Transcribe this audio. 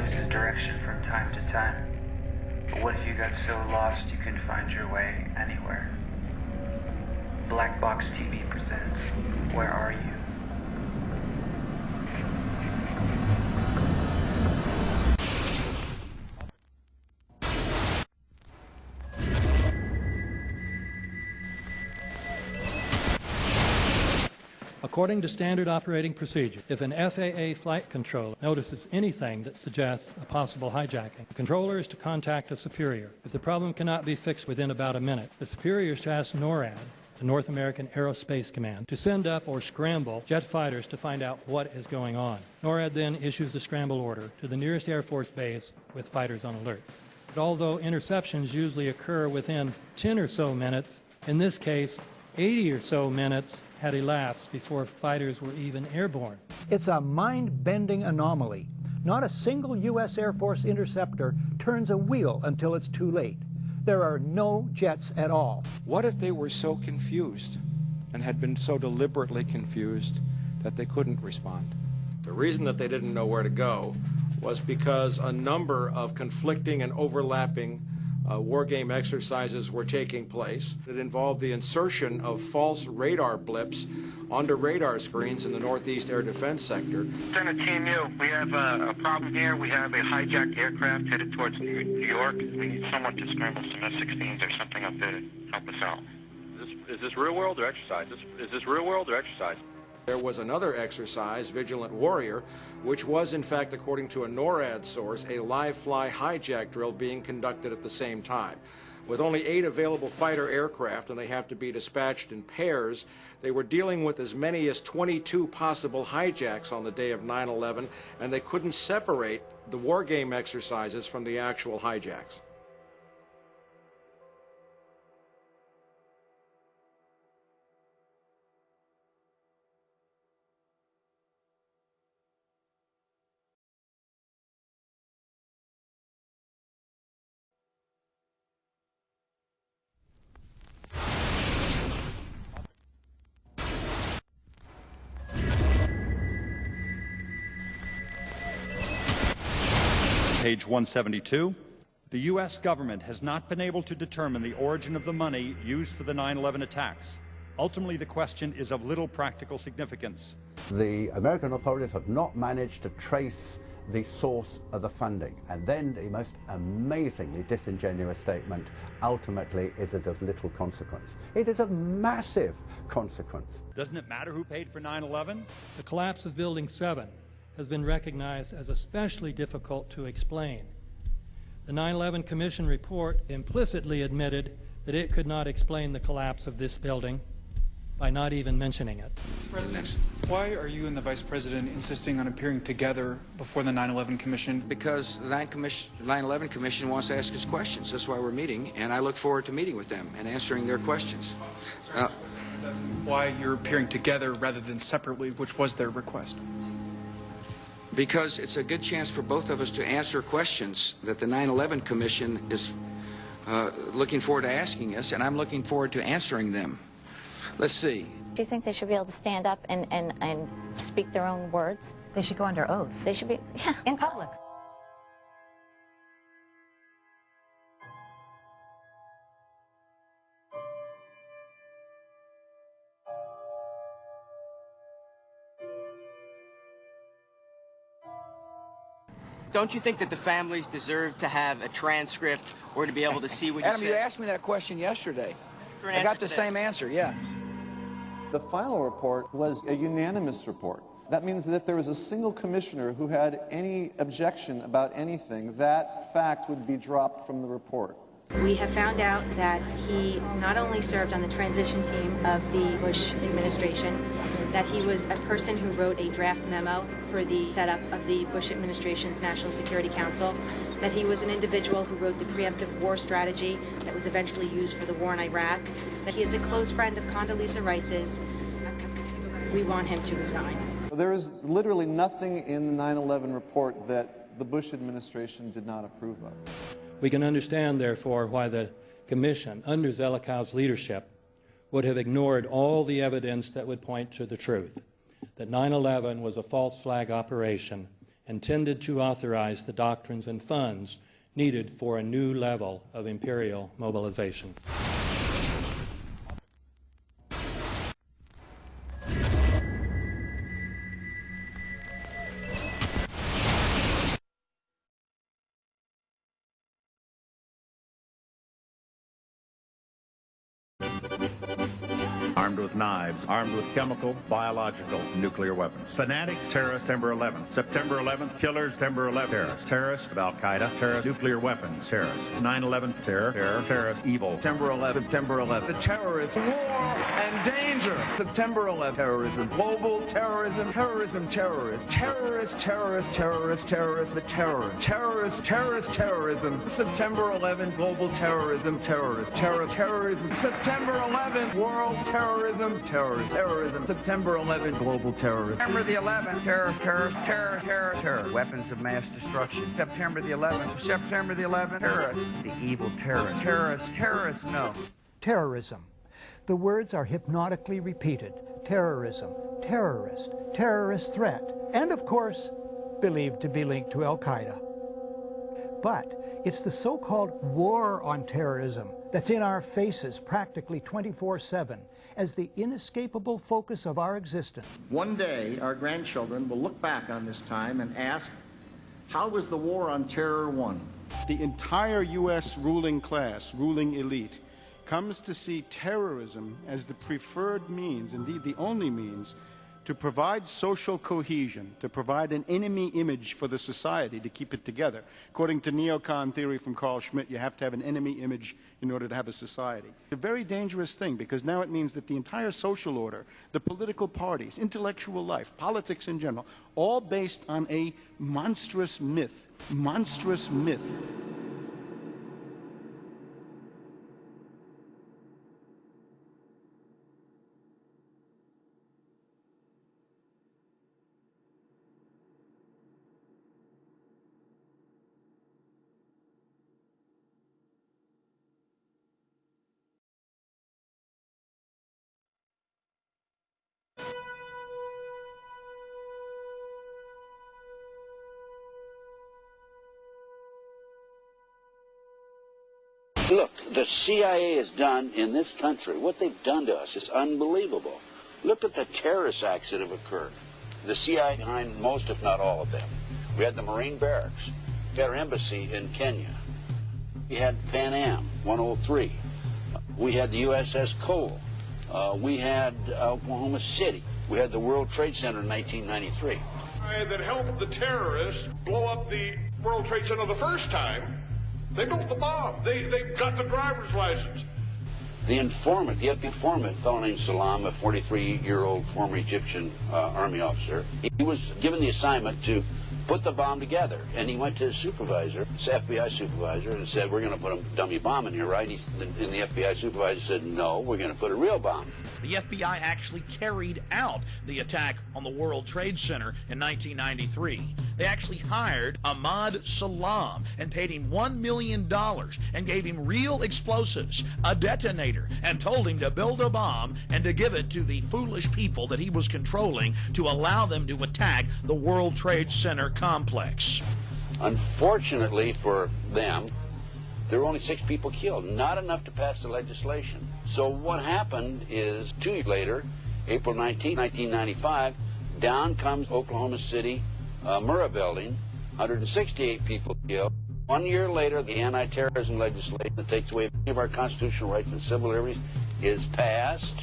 loses direction from time to time. But what if you got so lost you couldn't find your way anywhere? Black Box TV presents Where Are You? According to standard operating procedure, if an FAA flight controller notices anything that suggests a possible hijacking, the controller is to contact a superior. If the problem cannot be fixed within about a minute, the superior is to ask NORAD, the North American Aerospace Command, to send up or scramble jet fighters to find out what is going on. NORAD then issues a scramble order to the nearest Air Force base with fighters on alert. But although interceptions usually occur within 10 or so minutes, in this case, 80 or so minutes had elapsed before fighters were even airborne. It's a mind-bending anomaly. Not a single U.S. Air Force interceptor turns a wheel until it's too late. There are no jets at all. What if they were so confused and had been so deliberately confused that they couldn't respond? The reason that they didn't know where to go was because a number of conflicting and overlapping war game exercises were taking place. It involved the insertion of false radar blips onto radar screens in the Northeast Air Defense Sector. Center Team U, we have a problem here. We have a hijacked aircraft headed towards New York. We need someone to scramble some F-16s or something up there to help us out. Is this real world or exercise? Is this real world or exercise? There was another exercise, Vigilant Warrior, which was, in fact, according to a NORAD source, a live-fly hijack drill being conducted at the same time. With only 8 available fighter aircraft, and they have to be dispatched in pairs, they were dealing with as many as 22 possible hijacks on the day of 9/11, and they couldn't separate the war game exercises from the actual hijacks. Page 172. The U.S. government has not been able to determine the origin of the money used for the 9/11 attacks. Ultimately, the question is of little practical significance. The American authorities have not managed to trace the source of the funding. And then the most amazingly disingenuous statement ultimately is it of little consequence. It is of massive consequence. Doesn't it matter who paid for 9/11? The collapse of Building 7 has been recognized as especially difficult to explain. The 9/11 Commission report implicitly admitted that it could not explain the collapse of this building by not even mentioning it. President, why are you and the Vice President insisting on appearing together before the 9/11 Commission? Because the 9/11 Commission wants to ask us questions. That's why we're meeting, and I look forward to meeting with them and answering their questions. Why you're appearing together rather than separately, which was their request? Because it's a good chance for both of us to answer questions that the 9/11 Commission is looking forward to asking us, and I'm looking forward to answering them. Let's see. Do you think they should be able to stand up and speak their own words? They should go under oath. They should be, yeah. In public. Don't you think that the families deserve to have a transcript or to be able to see what you Adam, said? you asked me that question yesterday. I got the same answer, yeah. The final report was a unanimous report. That means that if there was a single commissioner who had any objection about anything, that fact would be dropped from the report. We have found out that he not only served on the transition team of the Bush administration, that he was a person who wrote a draft memo for the setup of the Bush administration's National Security Council, that he was an individual who wrote the preemptive war strategy that was eventually used for the war in Iraq, that he is a close friend of Condoleezza Rice's. We want him to resign. There is literally nothing in the 9/11 report that the Bush administration did not approve of. We can understand, therefore, why the Commission, under Zelikow's leadership, would have ignored all the evidence that would point to the truth, that 9/11 was a false flag operation and tended to authorize the doctrines and funds needed for a new level of imperial mobilization. Armed with knives, armed with chemical, biological, nuclear weapons. Fanatics, terrorists, September 11th. September 11th, killers, September 11th, terrorists. Terrorists of Al-Qaeda, terrorists, nuclear weapons, terrorists. 9/11, terror, terrorists, evil. September 11th, September 11th. The terrorists, war and danger. September 11th, terrorism, global terrorism, terrorism, terrorists. Terrorists, terrorists, terrorists, terrorists, the terrorists. Terrorists, terrorists, terrorism. September 11th, global terrorism, terrorists. Terrorism. September 11th, world terrorism, terrorism. September 11th, global terrorism. September the 11th, terror. Weapons of mass destruction. September the 11th, terrorists. The evil terrorists, no. Terrorism. The words are hypnotically repeated. Terrorism, terrorist, terrorist threat, and of course, believed to be linked to Al-Qaeda. But it's the so-called war on terrorism that's in our faces practically 24/7 as the inescapable focus of our existence. One day, our grandchildren will look back on this time and ask, how was the war on terror won? The entire U.S. ruling class, ruling elite, comes to see terrorism as the preferred means, indeed the only means, to provide social cohesion, to provide an enemy image for the society to keep it together. According to neocon theory from Carl Schmitt, you have to have an enemy image in order to have a society. It's a very dangerous thing because now it means that the entire social order, the political parties, intellectual life, politics in general, all based on a monstrous myth. Monstrous myth. Look, the CIA has done in this country, what they've done to us is unbelievable. Look at the terrorist acts that have occurred. The CIA behind most, if not all of them. We had the Marine barracks. We had our embassy in Kenya. We had Pan Am 103. We had the USS Cole. We had Oklahoma City. We had the World Trade Center in 1993. That helped the terrorists blow up the World Trade Center the first time. They built the bomb. They got the driver's license. The informant, the FBI informant, a fellow named Salam, a 43-year-old former Egyptian army officer, he was given the assignment to put the bomb together. And he went to his supervisor, his FBI supervisor, and said, we're going to put a dummy bomb in here, right? And the FBI supervisor said, no, we're going to put a real bomb. The FBI actually carried out the attack on the World Trade Center in 1993. They actually hired Ahmad Salam and paid him $1 million and gave him real explosives, a detonator, and told him to build a bomb and to give it to the foolish people that he was controlling to allow them to attack the World Trade Center complex. Unfortunately for them, there were only 6 people killed, not enough to pass the legislation. So what happened is 2 years later, April 19, 1995, down comes Oklahoma City Murrah building, 168 people killed. 1 year later, the anti-terrorism legislation that takes away many of our constitutional rights and civil liberties is passed.